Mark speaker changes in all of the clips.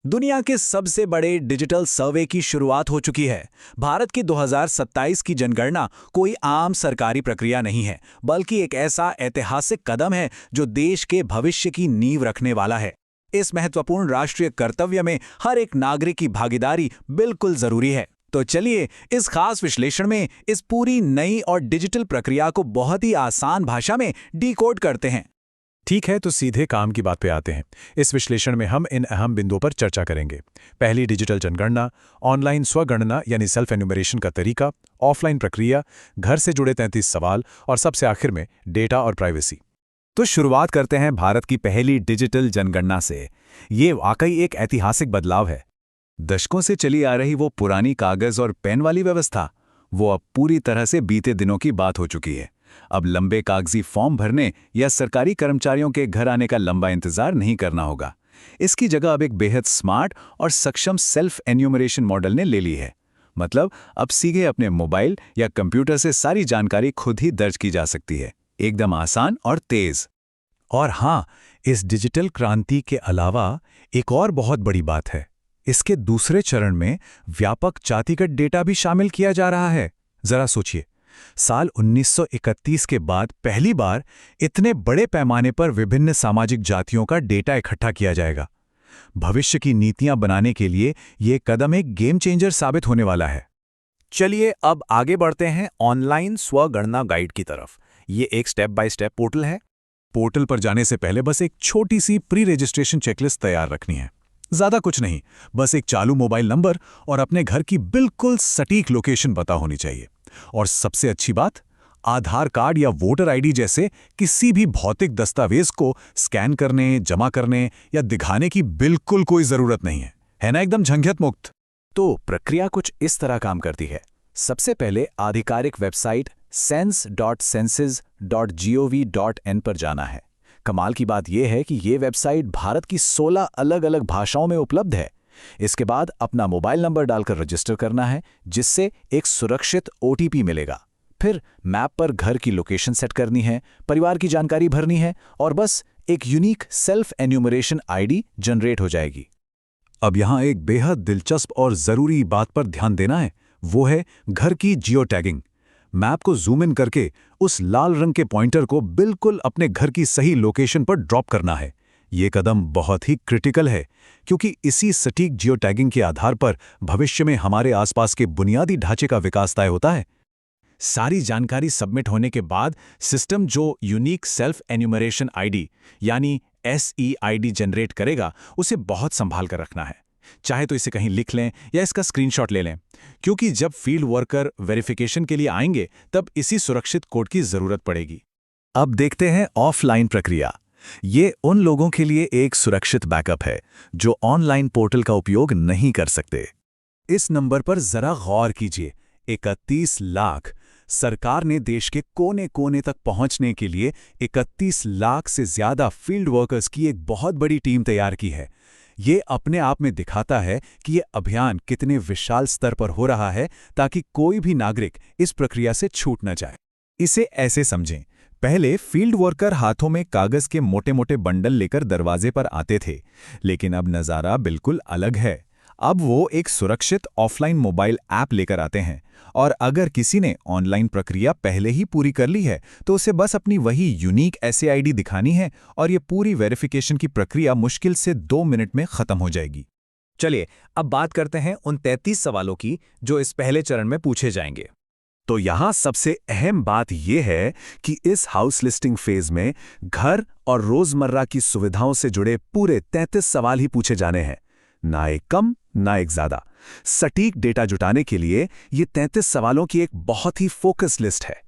Speaker 1: दुनिया के सबसे बड़े डिजिटल सर्वे की शुरुआत हो चुकी है। भारत की 2027 की जनगणना कोई आम सरकारी प्रक्रिया नहीं है, बल्कि एक ऐसा ऐतिहासिक कदम है जो देश के भविष्य की नींव रखने वाला है। इस महत्वपूर्ण राष्ट्रीय कर्तव्य में हर एक नागरिक की भागीदारी बिल्कुल जरूरी है। तो चलिए इस खास विश्लेषण में इस पूरी नई और डिजिटल प्रक्रिया को बहुत ही आसान भाषा में डिकोड करते हैं।
Speaker 2: ठीक है, तो सीधे काम की बात पे आते हैं। इस विश्लेषण में हम इन अहम बिंदुओं पर चर्चा करेंगे। पहली, डिजिटल जनगणना, ऑनलाइन स्वगणना यानी सेल्फ एन्यूमरेशन का तरीका, ऑफलाइन प्रक्रिया, घर से जुड़े 33 सवाल और सबसे आखिर में डेटा और प्राइवेसी।
Speaker 1: तो शुरुआत करते हैं भारत की पहली डिजिटल जनगणना से। ये वाकई एक ऐतिहासिक बदलाव है। दशकों से चली आ रही वो पुरानी कागज और पेन वाली व्यवस्था, वो अब पूरी तरह से बीते दिनों की बात हो चुकी है। अब लंबे कागजी फॉर्म भरने या सरकारी कर्मचारियों के घर आने का लंबा इंतजार नहीं करना होगा। इसकी जगह अब एक बेहद स्मार्ट और सक्षम सेल्फ एन्यूमरेशन मॉडल ने ले ली है। मतलब अब सीधे अपने मोबाइल या कंप्यूटर से सारी जानकारी खुद ही दर्ज की जा सकती है, एकदम आसान और तेज।
Speaker 2: और हाँ, इस डिजिटल क्रांति के अलावा एक और बहुत बड़ी बात है। इसके दूसरे चरण में व्यापक जातिगत डेटा भी शामिल किया जा रहा है। जरा सोचिए, साल 1931 के बाद पहली बार इतने बड़े पैमाने पर विभिन्न सामाजिक जातियों का डेटा इकट्ठा किया जाएगा। भविष्य की नीतियां बनाने के लिए ये कदम एक गेम चेंजर साबित होने वाला है।
Speaker 1: चलिए अब आगे बढ़ते हैं ऑनलाइन स्वगणना गाइड की तरफ। ये एक स्टेप बाय स्टेप पोर्टल है।
Speaker 2: पोर्टल पर जाने से पहले बस एक छोटी सी प्री रजिस्ट्रेशन चेकलिस्ट तैयार रखनी है। ज्यादा कुछ नहीं, बस एक चालू मोबाइल नंबर और अपने घर की बिल्कुल सटीक लोकेशन पता होनी चाहिए। और सबसे अच्छी बात, आधार कार्ड या वोटर आईडी जैसे किसी भी भौतिक दस्तावेज को स्कैन करने, जमा करने या दिखाने की बिल्कुल कोई जरूरत नहीं है ना? एकदम झंझट मुक्त।
Speaker 1: तो प्रक्रिया कुछ इस तरह काम करती है। सबसे पहले आधिकारिक वेबसाइट census.census.gov.in पर जाना है। कमाल की बात यह है कि ये वेबसाइट भारत की 16 अलग-अलग भाषाओं में उपलब्ध है। इसके बाद अपना मोबाइल नंबर डालकर रजिस्टर करना है, जिससे एक सुरक्षित OTP मिलेगा। फिर मैप पर घर की लोकेशन सेट करनी है, परिवार की जानकारी भरनी है और बस एक unique self enumeration ID generate हो जाएगी।
Speaker 2: अब यहाँ एक बेहद दिलचस्प और जरूरी बात पर ध्यान देना है, वो है घर की जियो टैगिंग। मैप को जूम इन करके उस लाल रंग के पॉइंटर को बिल्कुल अपने घर की सही लोकेशन पर ड्रॉप करना है। ये कदम बहुत ही क्रिटिकल है, क्योंकि इसी सटीक जियो टैगिंग के आधार पर भविष्य में हमारे आसपास के बुनियादी ढांचे का विकास तय होता है।
Speaker 1: सारी जानकारी सबमिट होने के बाद सिस्टम जो यूनिक सेल्फ एन्यूमरेशन ID यानी SEID जनरेट करेगा, उसे बहुत संभाल कर रखना है। चाहे तो इसे कहीं लिख लें या इसका स्क्रीनशॉट ले लें, क्योंकि जब फील्ड वर्कर वेरिफिकेशन के लिए आएंगे तब इसी सुरक्षित कोड की जरूरत पड़ेगी।
Speaker 2: अब देखते हैं ऑफलाइन प्रक्रिया। ये उन लोगों के लिए एक सुरक्षित बैकअप है जो ऑनलाइन पोर्टल का उपयोग नहीं कर सकते। इस नंबर पर जरा गौर कीजिए, 31 लाख। सरकार ने देश के कोने कोने तक पहुंचने के लिए 31 लाख से ज्यादा फील्ड वर्कर्स की एक बहुत बड़ी टीम तैयार की है। ये अपने आप में दिखाता है कि ये अभियान कितने विशाल स्तर पर हो रहा है, ताकि कोई भी नागरिक इस प्रक्रिया से छूट न जाए। इसे ऐसे समझें, पहले फील्ड वर्कर हाथों में कागज के मोटे मोटे बंडल लेकर दरवाजे पर आते थे, लेकिन अब नज़ारा बिल्कुल अलग है। अब वो एक सुरक्षित ऑफलाइन मोबाइल ऐप लेकर आते हैं, और अगर किसी ने ऑनलाइन प्रक्रिया पहले ही पूरी कर ली है तो उसे बस अपनी वही यूनिक SAID दिखानी है और ये पूरी वेरिफिकेशन की प्रक्रिया मुश्किल से 2 मिनट में खत्म हो जाएगी।
Speaker 1: चलिए अब बात करते हैं उन 33 सवालों की जो इस पहले चरण में पूछे जाएंगे।
Speaker 2: तो यहाँ सबसे अहम बात यह है कि इस हाउस लिस्टिंग फेज में घर और रोजमर्रा की सुविधाओं से जुड़े पूरे 33 सवाल ही पूछे जाने हैं, ना एक कम ना एक ज्यादा। सटीक डेटा जुटाने के लिए ये 33 सवालों की एक बहुत ही फोकस लिस्ट है।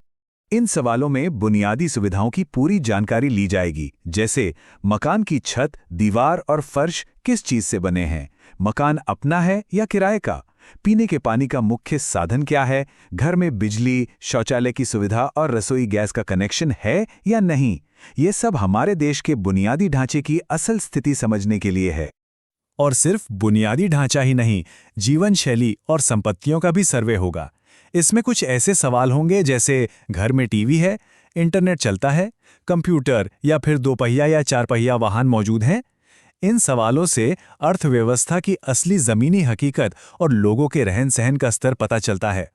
Speaker 2: इन सवालों में बुनियादी सुविधाओं की पूरी जानकारी ली जाएगी, जैसे मकान की छत, दीवार और फर्श किस चीज से बने हैं, मकान अपना है या किराए का, पीने के पानी का मुख्य साधन क्या है, घर में बिजली, शौचालय की सुविधा और रसोई गैस का कनेक्शन है या नहीं। ये सब हमारे देश के बुनियादी ढांचे की असल स्थिति समझने के लिए है। और सिर्फ बुनियादी ढांचा ही नहीं, जीवन शैली और संपत्तियों का भी सर्वे होगा। इसमें कुछ ऐसे सवाल होंगे जैसे घर में टीवी है, इंटरनेट चलता है, कंप्यूटर या फिर 2 पहिया या 4 पहिया वाहन मौजूद हैं। इन सवालों से अर्थव्यवस्था की असली जमीनी हकीकत और लोगों के रहन-सहन का स्तर पता चलता है।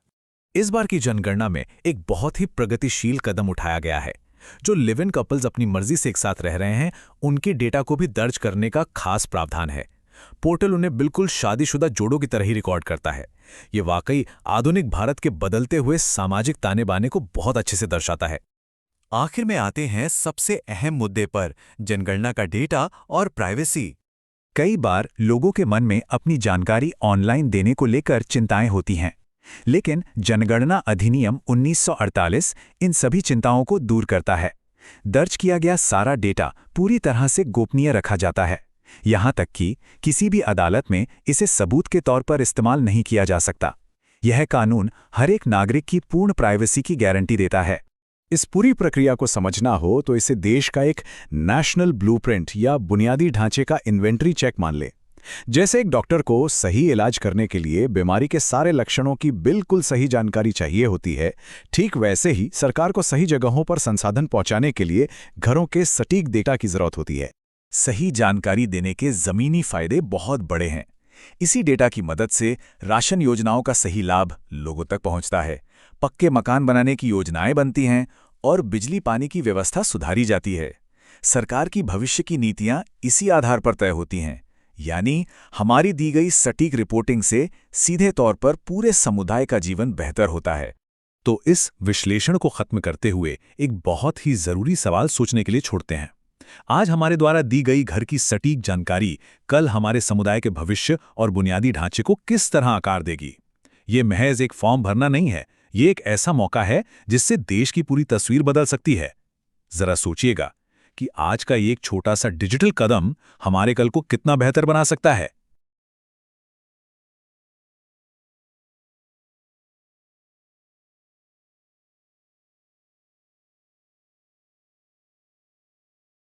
Speaker 2: इस बार की जनगणना में एक बहुत ही प्रगतिशील कदम उठाया गया है। जो लिव इन कपल्स अपनी मर्जी से एक साथ रह रहे हैं, उनके डेटा को भी दर्ज करने का खास प्रावधान है। पोर्टल उन्हें बिल्कुल शादीशुदा जोड़ों की तरह ही रिकॉर्ड करता है। ये वाकई आधुनिक भारत के बदलते हुए सामाजिक ताने-बाने को बहुत अच्छे से दर्शाता है। आखिर में आते हैं सबसे अहम मुद्दे पर, जनगणना का डेटा और प्राइवेसी। कई बार लोगों के मन में अपनी जानकारी ऑनलाइन देने को लेकर चिंताएं होती हैं, लेकिन जनगणना अधिनियम 1948 इन सभी चिंताओं को दूर करता है। दर्ज किया गया सारा डेटा पूरी तरह से गोपनीय रखा जाता है, यहाँ तक कि किसी भी अदालत में इसे सबूत के तौर पर इस्तेमाल नहीं किया जा सकता। यह कानून हर एक नागरिक की पूर्ण प्राइवेसी की गारंटी देता है।
Speaker 1: इस पूरी प्रक्रिया को समझना हो तो इसे देश का एक नेशनल ब्लूप्रिंट या बुनियादी ढांचे का इन्वेंटरी चेक मान ले। जैसे एक डॉक्टर को सही इलाज करने के लिए बीमारी के सारे लक्षणों की बिल्कुल सही जानकारी चाहिए होती है, ठीक वैसे ही सरकार को सही जगहों पर संसाधन पहुंचाने के लिए घरों के सटीक डेटा की जरूरत होती है।
Speaker 2: सही जानकारी देने के जमीनी फायदे बहुत बड़े हैं। इसी डेटा की मदद से राशन योजनाओं का सही लाभ लोगों तक पहुंचता है, पक्के मकान बनाने की योजनाएं बनती हैं और बिजली पानी की व्यवस्था सुधारी जाती है। सरकार की भविष्य की नीतियां इसी आधार पर तय होती हैं, यानी हमारी दी गई सटीक रिपोर्टिंग से सीधे तौर पर पूरे समुदाय का जीवन बेहतर होता है। तो इस विश्लेषण को खत्म करते हुए एक बहुत ही जरूरी सवाल सोचने के लिए छोड़ते हैं। आज हमारे द्वारा दी गई घर की सटीक जानकारी कल हमारे समुदाय के भविष्य और बुनियादी ढांचे को किस तरह आकार देगी? ये महज एक फॉर्म भरना नहीं है, ये एक ऐसा मौका है जिससे देश की पूरी तस्वीर बदल सकती है। जरा सोचिएगा कि आज का एक छोटा सा डिजिटल कदम हमारे कल को कितना बेहतर बना सकता है।